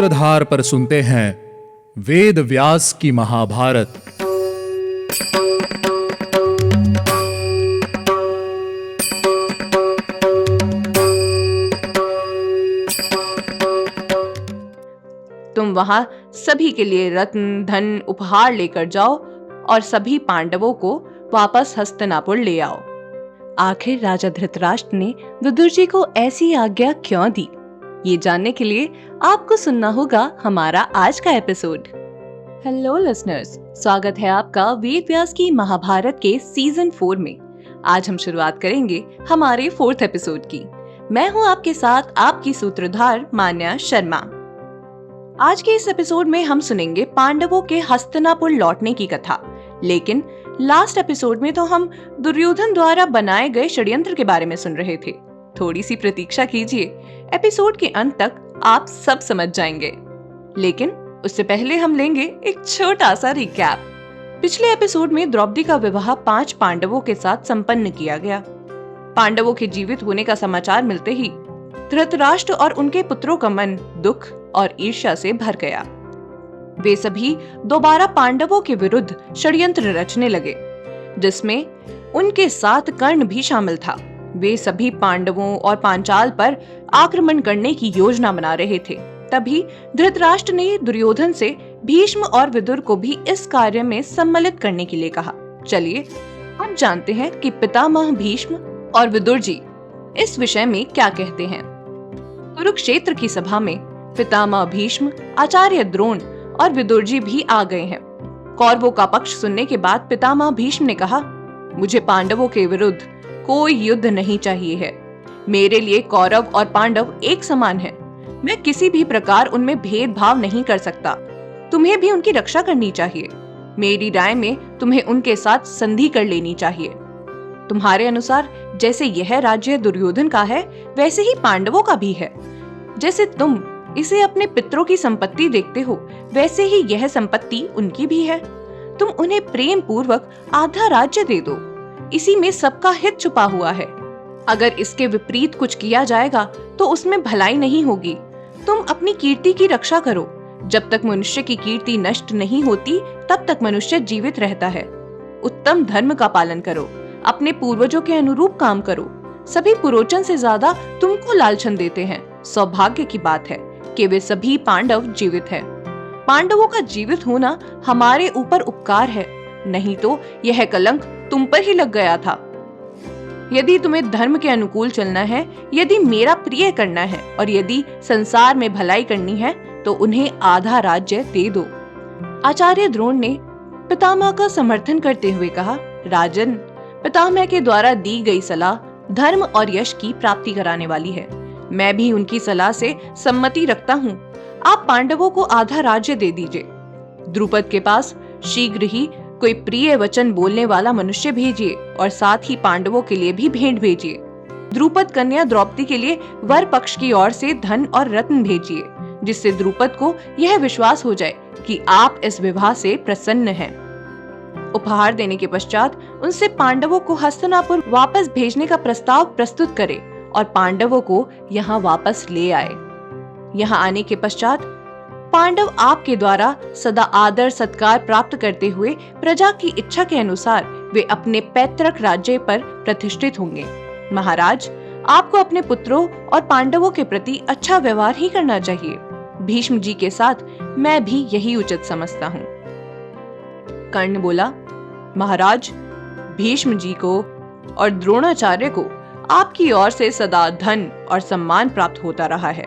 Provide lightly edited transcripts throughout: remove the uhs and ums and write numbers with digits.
सूत्रधार पर सुनते हैं वेद व्यास की महाभारत। तुम वहां सभी के लिए रत्न धन उपहार लेकर जाओ और सभी पांडवों को वापस हस्तिनापुर ले आओ। आखिर राजा धृतराष्ट्र ने विदुर जी को ऐसी आज्ञा क्यों दी, ये जानने के लिए आपको सुनना होगा हमारा आज का एपिसोड। हेलो लिसनर्स, स्वागत है आपका वेद व्यास की महाभारत के सीजन 4 में। आज हम शुरुआत करेंगे हमारे 4th एपिसोड की। मैं हूँ आपके साथ आपकी सूत्रधार मान्या शर्मा। आज के इस एपिसोड में हम सुनेंगे पांडवों के हस्तिनापुर लौटने की कथा। लेकिन लास्ट एपिसोड में तो हम दुर्योधन द्वारा बनाए गए षड्यंत्र के बारे में सुन रहे थे। थोड़ी सी प्रतीक्षा कीजिए, एपिसोड के अंत तक आप सब समझ जाएंगे। लेकिन उससे पहले हम लेंगे एक छोटा सा रिकैप। पिछले एपिसोड में द्रौपदी का विवाह 5 पांडवों के साथ संपन्न किया गया। पांडवों के जीवित होने का समाचार मिलते ही धृतराष्ट्र और उनके पुत्रों का मन दुख और ईर्ष्या से भर गया। वे सभी दोबारा पांडवों के विरुद्ध षड्यंत्र रचने लगे, जिसमें उनके साथ कर्ण भी शामिल था। वे सभी पांडवों और पांचाल पर आक्रमण करने की योजना बना रहे थे। तभी धृतराष्ट्र ने दुर्योधन से भीष्म और विदुर को भी इस कार्य में सम्मिलित करने के लिए कहा। चलिए अब जानते हैं कि पितामह भीष्म और विदुर जी इस विषय में क्या कहते हैं। कुरुक्षेत्र की सभा में पितामह भीष्म, आचार्य द्रोण और विदुर जी भी आ गए हैं। कौरवों का पक्ष सुनने के बाद पितामह भीष्म ने कहा, मुझे पांडवों के विरुद्ध कोई युद्ध नहीं चाहिए है। मेरे लिए कौरव और पांडव एक समान हैं। मैं किसी भी प्रकार उनमें भेदभाव नहीं कर सकता। तुम्हें भी उनकी रक्षा करनी चाहिए। मेरी राय में तुम्हें उनके साथ संधि कर लेनी चाहिए। तुम्हारे अनुसार जैसे यह राज्य दुर्योधन का है, वैसे ही पांडवों का भी है। जैसे तुम इसे अपने पितरों की संपत्ति देखते हो, वैसे ही यह संपत्ति उनकी भी है। तुम उन्हें प्रेम पूर्वक आधा राज्य दे दो। इसी में सबका हित छुपा हुआ है। अगर इसके विपरीत कुछ किया जाएगा तो उसमें भलाई नहीं होगी। तुम अपनी कीर्ति की रक्षा करो। जब तक मनुष्य की कीर्ति नष्ट नहीं होती, तब तक मनुष्य जीवित रहता है। उत्तम धर्म का पालन करो। अपने पूर्वजों के अनुरूप काम करो। सभी पुरोचन से ज्यादा तुमको लालछन देते हैं। सौभाग्य की बात है कि वे सभी पांडव जीवित हैं। पांडवों का जीवित होना हमारे ऊपर उपकार है, नहीं तो यह कलंक तुम पर ही लग गया था। यदि तुम्हें धर्म के अनुकूल चलना है, यदि मेरा प्रिय करना है और यदि संसार में भलाई करनी है, तो उन्हें आधा राज्य दे दो। आचार्य द्रोण ने पितामह का समर्थन करते हुए कहा, राजन, पितामह के द्वारा दी गई सलाह धर्म और यश की प्राप्ति कराने वाली है। मैं भी उनकी सलाह से सम्मति रखता हूँ। आप पांडवों को आधा राज्य दे दीजिए। द्रुपद के पास शीघ्र ही कोई प्रिय वचन बोलने वाला मनुष्य भेजिए और साथ ही पांडवों के लिए भी भेंट भेजिए। द्रुपद कन्या द्रौपदी के लिए वर पक्ष की ओर से धन और रत्न भेजिए, जिससे द्रुपद को यह विश्वास हो जाए कि आप इस विवाह से प्रसन्न हैं। उपहार देने के पश्चात उनसे पांडवों को हस्तिनापुर वापस भेजने का प्रस्ताव प्रस्तुत करे और पांडवों को यहाँ वापस ले आए। यहाँ आने के पश्चात पांडव आपके द्वारा सदा आदर सत्कार प्राप्त करते हुए प्रजा की इच्छा के अनुसार वे अपने पैतृक राज्य पर प्रतिष्ठित होंगे। महाराज, आपको अपने पुत्रों और पांडवों के प्रति अच्छा व्यवहार ही करना चाहिए। भीष्म जी के साथ मैं भी यही उचित समझता हूँ। कर्ण बोला, महाराज, भीष्म जी को और द्रोणाचार्य को आपकी ओर से सदा धन और सम्मान प्राप्त होता रहा है।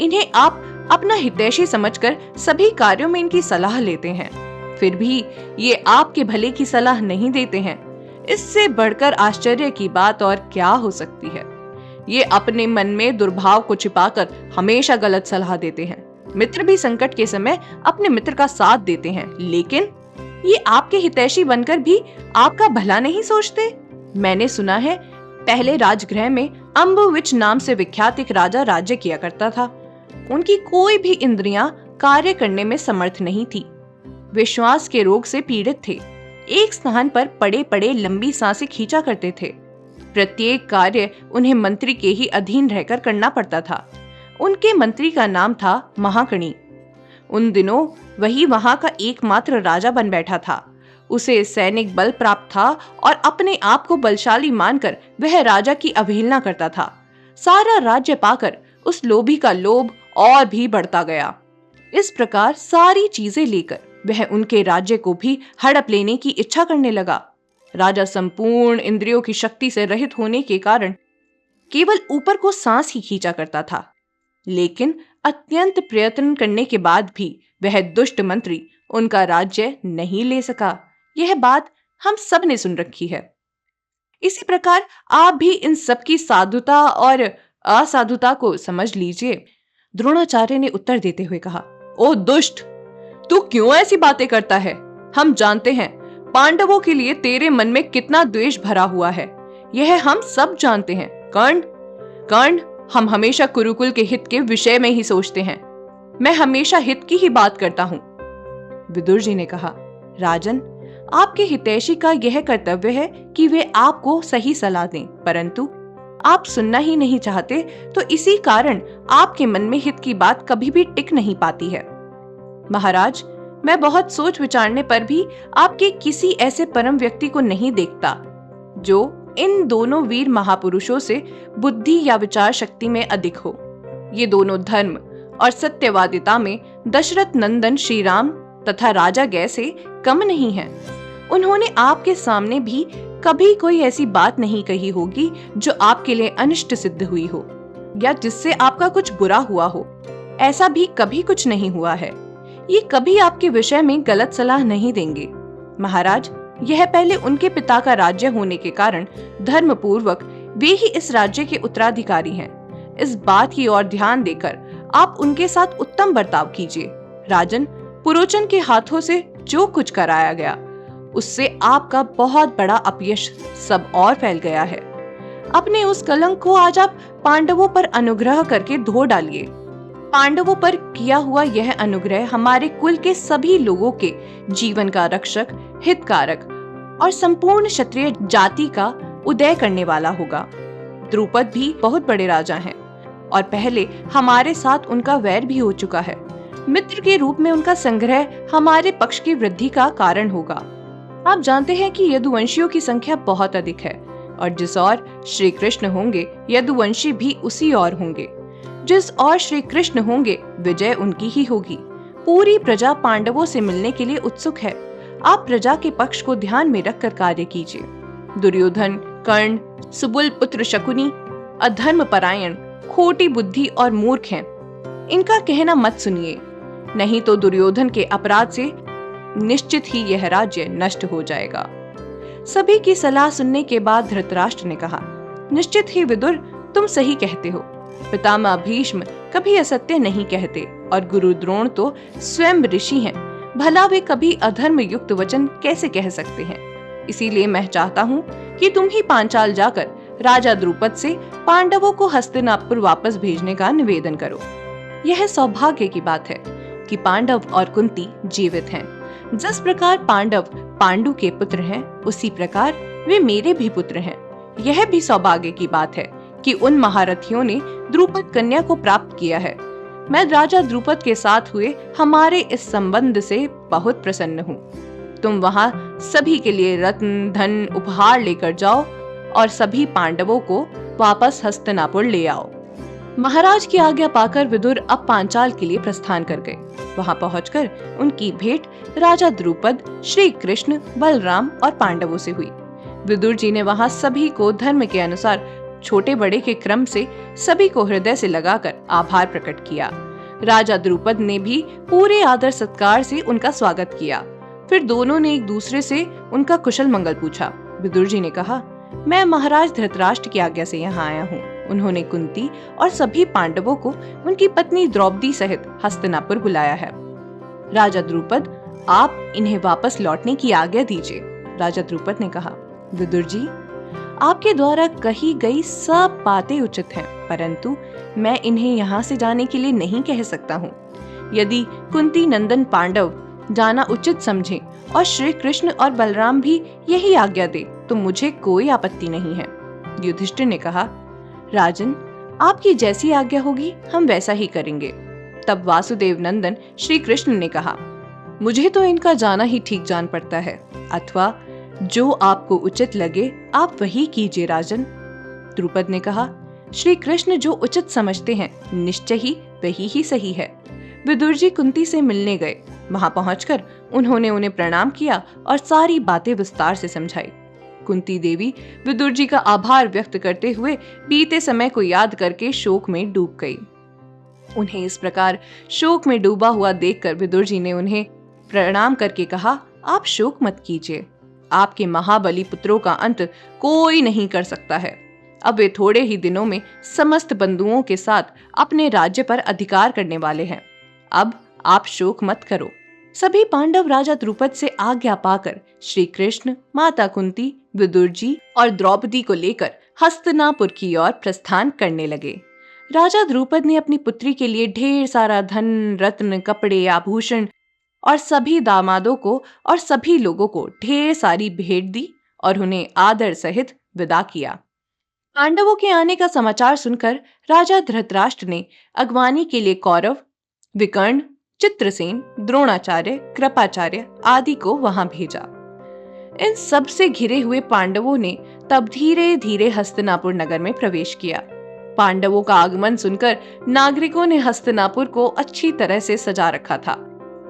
इन्हें आप अपना हितैषी समझकर सभी कार्यों में इनकी सलाह लेते हैं। फिर भी ये आपके भले की सलाह नहीं देते हैं। इससे बढ़कर आश्चर्य की बात और क्या हो सकती है। ये अपने मन में दुर्भाव को छिपाकर हमेशा गलत सलाह देते हैं। मित्र भी संकट के समय अपने मित्र का साथ देते हैं, लेकिन ये आपके हितैषी बनकर भी आपका भला नहीं सोचते। मैंने सुना है पहले राजगृह में अम्बुविच नाम से विख्यात एक राजा राज्य किया करता था। उनकी कोई भी इंद्रियां कार्य करने में समर्थ नहीं थी। वे श्वास के रोग से पीड़ित थे। एक स्थान पर पड़े पड़े लंबी सांसें खींचा करते थे। प्रत्येक कार्य उन्हें मंत्री के ही अधीन रहकर करना पड़ता था। उनके मंत्री का नाम था महाकणी। उन दिनों वही वहां का एकमात्र राजा बन बैठा था। उसे सैनिक बल प्राप्त था और अपने आप को बलशाली मानकर वह राजा की अवहेलना करता था। सारा राज्य पाकर उस लोभी का लोभ और भी बढ़ता गया। इस प्रकार सारी चीजें लेकर वह उनके राज्य को भी हड़प लेने की इच्छा करने लगा। राजा संपूर्ण इंद्रियों की शक्ति से रहित होने के कारण केवल ऊपर को सांस ही खींचा करता था, लेकिन अत्यंत प्रयत्न करने के बाद भी वह दुष्ट मंत्री उनका राज्य नहीं ले सका। यह बात हम सब ने सुन रखी है। इसी प्रकार आप भी इन सब की साधुता और असाधुता को समझ लीजिए। द्रोणाचार्य ने उत्तर देते हुए कहा, ओ दुष्ट, तू क्यों ऐसी बातें करता है? हम जानते हैं पांडवों के लिए तेरे मन में कितना द्वेष भरा हुआ है। यह हम सब जानते हैं। कर्ण, हम हमेशा कुरुकुल के हित के विषय में ही सोचते हैं। मैं हमेशा हित की ही बात करता हूं। विदुर जी ने कहा, राजन, आपके हितैषी का यह कर्तव्य है कि वे आपको सही सलाह दें, परंतु आप सुनना ही नहीं चाहते, तो इसी कारण आपके मन में हित की बात कभी भी टिक नहीं पाती है। महाराज, मैं बहुत सोच विचारने पर भी आपके किसी ऐसे परम व्यक्ति को नहीं देखता जो इन दोनों वीर महापुरुषों से बुद्धि या विचार शक्ति में अधिक हो। ये दोनों धर्म और सत्यवादिता में दशरथ नंदन श्री राम तथा राजा गय से कम नहीं हैं। उन्होंने आपके सामने भी कभी कोई ऐसी बात नहीं कही होगी जो आपके लिए अनिष्ट सिद्ध हुई हो या जिससे आपका कुछ बुरा हुआ हो। ऐसा भी कभी कुछ नहीं हुआ है। ये कभी आपके विषय में गलत सलाह नहीं देंगे। महाराज, यह पहले उनके पिता का राज्य होने के कारण धर्म पूर्वक वे ही इस राज्य के उत्तराधिकारी हैं। इस बात की ओर ध्यान देकर आप उनके साथ उत्तम बर्ताव कीजिए। राजन, पुरोचन के हाथों से जो कुछ कराया गया उससे आपका बहुत बड़ा अपयश सब और फैल गया है। अपने उस कलंक को आज आप पांडवों पर अनुग्रह करके धो डालिए। पांडवों पर किया हुआ यह अनुग्रह हमारे कुल के सभी लोगों के जीवन का रक्षक, हितकारक और संपूर्ण क्षत्रिय जाति का उदय करने वाला होगा। द्रुपद भी बहुत बड़े राजा हैं और पहले हमारे साथ उनका वैर भी हो चुका है। मित्र के रूप में उनका संग्रह हमारे पक्ष की वृद्धि का कारण होगा। आप जानते हैं कि यदुवंशियों की संख्या बहुत अधिक है और जिस ओर श्री कृष्ण होंगे यदुवंशी भी उसी ओर होंगे। जिस ओर श्री कृष्ण होंगे विजय उनकी ही होगी। पूरी प्रजा पांडवों से मिलने के लिए उत्सुक है। आप प्रजा के पक्ष को ध्यान में रखकर कार्य कीजिए। दुर्योधन, कर्ण, सुबुल पुत्र शकुनी अधर्म परायण, खोटी बुद्धि और मूर्ख हैं। इनका कहना मत सुनिए, नहीं तो दुर्योधन के अपराध से निश्चित ही यह राज्य नष्ट हो जाएगा। सभी की सलाह सुनने के बाद धृतराष्ट्र ने कहा, निश्चित ही विदुर, तुम सही कहते हो। पितामह भीष्म कभी असत्य नहीं कहते और गुरु द्रोण तो स्वयं ऋषि हैं। भला वे कभी अधर्म युक्त वचन कैसे कह सकते हैं? इसीलिए मैं चाहता हूँ कि तुम ही पांचाल जाकर राजा द्रुपद से पांडवों को हस्तिनापुर वापस भेजने का निवेदन करो। यह सौभाग्य की बात है कि पांडव और कुंती जीवित हैं। जिस प्रकार पांडव पांडु के पुत्र हैं, उसी प्रकार वे मेरे भी पुत्र हैं। यह भी सौभाग्य की बात है कि उन महारथियों ने द्रुपद कन्या को प्राप्त किया है। मैं राजा द्रुपद के साथ हुए हमारे इस संबंध से बहुत प्रसन्न हूँ। तुम वहाँ सभी के लिए रत्न, धन, उपहार लेकर जाओ और सभी पांडवों को वापस हस्तिनापुर ले आओ। महाराज की आज्ञा पाकर विदुर अब पांचाल के लिए प्रस्थान कर गए। वहां पहुंचकर उनकी भेंट राजा द्रुपद, श्री कृष्ण, बलराम और पांडवों से हुई। विदुर जी ने वहां सभी को धर्म के अनुसार छोटे बड़े के क्रम से सभी को हृदय से लगाकर आभार प्रकट किया। राजा द्रुपद ने भी पूरे आदर सत्कार से उनका स्वागत किया। फिर दोनों ने एक दूसरे से उनका कुशल मंगल पूछा। विदुर जी ने कहा, मैं महाराज धृतराष्ट्र की आज्ञा से यहाँ आया हूँ। उन्होंने कुंती और सभी पांडवों को उनकी पत्नी द्रौपदी सहित हस्तिनापुर बुलाया है। राजा द्रुपद, आप इन्हें वापस लौटने की आज्ञा दीजिए। राजा द्रुपद ने कहा, विदुर जी, आपके द्वारा कही गई सब बातें उचित हैं, परंतु मैं इन्हें यहाँ से जाने के लिए नहीं कह सकता हूँ। यदि कुंती नंदन पांडव जाना उचित समझे और श्री कृष्ण और बलराम भी यही आज्ञा दे तो मुझे कोई आपत्ति नहीं है। युधिष्ठिर ने कहा, राजन, आपकी जैसी आज्ञा होगी हम वैसा ही करेंगे। तब वासुदेव नंदन श्री कृष्ण ने कहा, मुझे तो इनका जाना ही ठीक जान पड़ता है, अथवा जो आपको उचित लगे आप वही कीजिए राजन। द्रुपद ने कहा, श्री कृष्ण जो उचित समझते हैं निश्चय ही वही ही सही है। विदुर जी कुंती से मिलने गए। वहां पहुंचकर उन्होंने उन्हें प्रणाम किया और सारी बातें विस्तार से समझाई। कुंती देवी विदुर जी का आभार व्यक्त करते हुए बीते समय को याद करके शोक में डूब गई। उन्हें इस प्रकार शोक में डूबा हुआ देखकर विदुर जी ने उन्हें प्रणाम करके कहा, आप शोक मत कीजिए, आपके महाबली पुत्रों का अंत कोई नहीं कर सकता है। अब वे थोड़े ही दिनों में समस्त बंधुओं के साथ अपने राज्य पर अधिकार करने वाले हैं। अब आप शोक मत करो। सभी पांडव राजा द्रुपद से आज्ञा पाकर श्री कृष्ण, माता कुंती, विदुर जी और द्रौपदी को लेकर हस्तिनापुर की ओर प्रस्थान करने लगे। राजा द्रुपद ने अपनी पुत्री के लिए ढेर सारा धन, रत्न, कपड़े, आभूषण और सभी दामादों को और सभी लोगों को ढेर सारी भेंट दी और उन्हें आदर सहित विदा किया। पांडवों के आने का समाचार सुनकर राजा धृतराष्ट्र ने अगवानी के लिए कौरव, विकर्ण, चित्रसेन, द्रोणाचार्य, कृपाचार्य आदि को वहां भेजा। इन सब से घिरे हुए पांडवों ने तब धीरे धीरे हस्तिनापुर नगर में प्रवेश किया। पांडवों का आगमन सुनकर नागरिकों ने हस्तिनापुर को अच्छी तरह से सजा रखा था।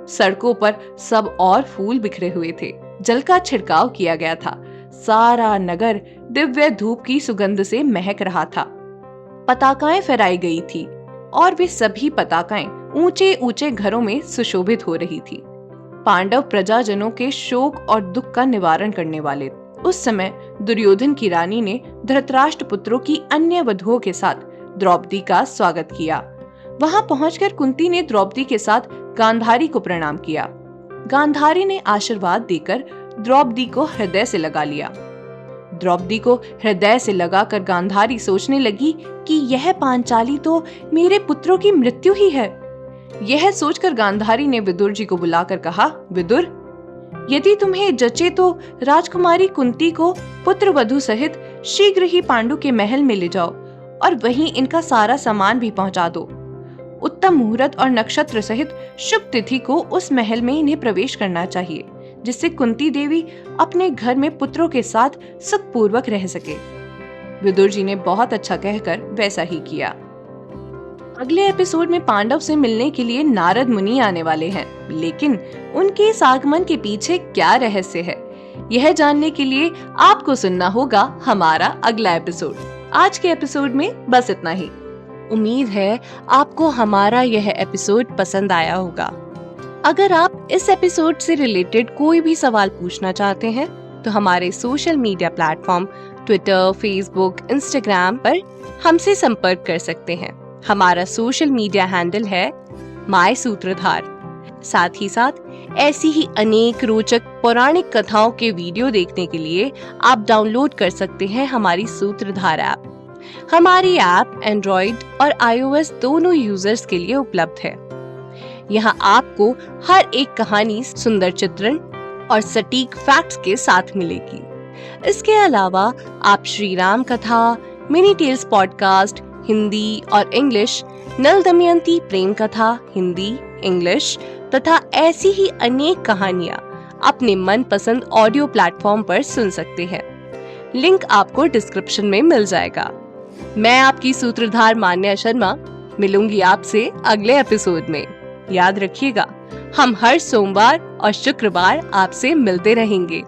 सड़कों पर सब और फूल बिखरे हुए थे। जल का छिड़काव किया गया था। सारा नगर दिव्य धूप की सुगंध से महक रहा था। पताकाएं फहराई गई थी और वे सभी पताकाएं ऊंचे ऊंचे घरों में सुशोभित हो रही थी। पांडव प्रजाजनों के शोक और दुख का निवारण करने वाले। उस समय दुर्योधन की रानी ने धृतराष्ट्र पुत्रों की अन्य वधुओं के साथ द्रौपदी का स्वागत किया। वहां पहुंचकर कुंती ने द्रौपदी के साथ गांधारी को प्रणाम किया। गांधारी ने आशीर्वाद देकर द्रौपदी को हृदय से लगा लिया। द्रौपदी को हृदय से लगाकर गांधारी सोचने लगी कि यह पांचाली तो मेरे पुत्रों की मृत्यु ही है। यह सोचकर गांधारी ने विदुर जी को बुलाकर कहा, विदुर, यदि तुम्हें जचे तो राजकुमारी कुंती को पुत्र वधु सहित शीघ्र ही पांडु के महल में ले जाओ और वहीं इनका सारा सामान भी पहुंचा दो। उत्तम मुहूर्त और नक्षत्र सहित शुभ तिथि को उस महल में इन्हें प्रवेश करना चाहिए, जिससे कुंती देवी अपने घर में पुत्रों के साथ सुखपूर्वक रह सके। विदुर जी ने बहुत अच्छा कहकर वैसा ही किया। अगले एपिसोड में पांडव से मिलने के लिए नारद मुनि आने वाले हैं, लेकिन उनके इस आगमन के पीछे क्या रहस्य है, यह जानने के लिए आपको सुनना होगा हमारा अगला एपिसोड। आज के एपिसोड में बस इतना ही। उम्मीद है आपको हमारा यह एपिसोड पसंद आया होगा। अगर आप इस एपिसोड से रिलेटेड कोई भी सवाल पूछना चाहते हैं तो हमारे social media platform Twitter, Facebook, Instagram पर हमसे संपर्क कर सकते हैं। हमारा सोशल मीडिया हैंडल है माय सूत्रधार। साथ ही साथ ऐसी ही अनेक रोचक पौराणिक कथाओं के वीडियो देखने के लिए आप डाउनलोड कर सकते हैं हमारी सूत्रधार ऐप। हमारी ऐप एंड्रॉइड और iOS दोनों यूजर्स के लिए उपलब्ध है। यहाँ आपको हर एक कहानी सुंदर चित्रण और सटीक फैक्ट्स के साथ मिलेगी। इसके अलावा आप श्री राम कथा, मिनी टेल्स पॉडकास्ट हिंदी और इंग्लिश, नल दमयंती प्रेम कथा हिंदी, इंग्लिश तथा ऐसी ही अनेक कहानियाँ अपने मनपसंद ऑडियो प्लेटफॉर्म पर सुन सकते हैं। लिंक आपको डिस्क्रिप्शन में मिल जाएगा। मैं आपकी सूत्रधार मान्या शर्मा मिलूंगी आपसे अगले एपिसोड में। याद रखिएगा, हम हर सोमवार और शुक्रवार आपसे मिलते रहेंगे।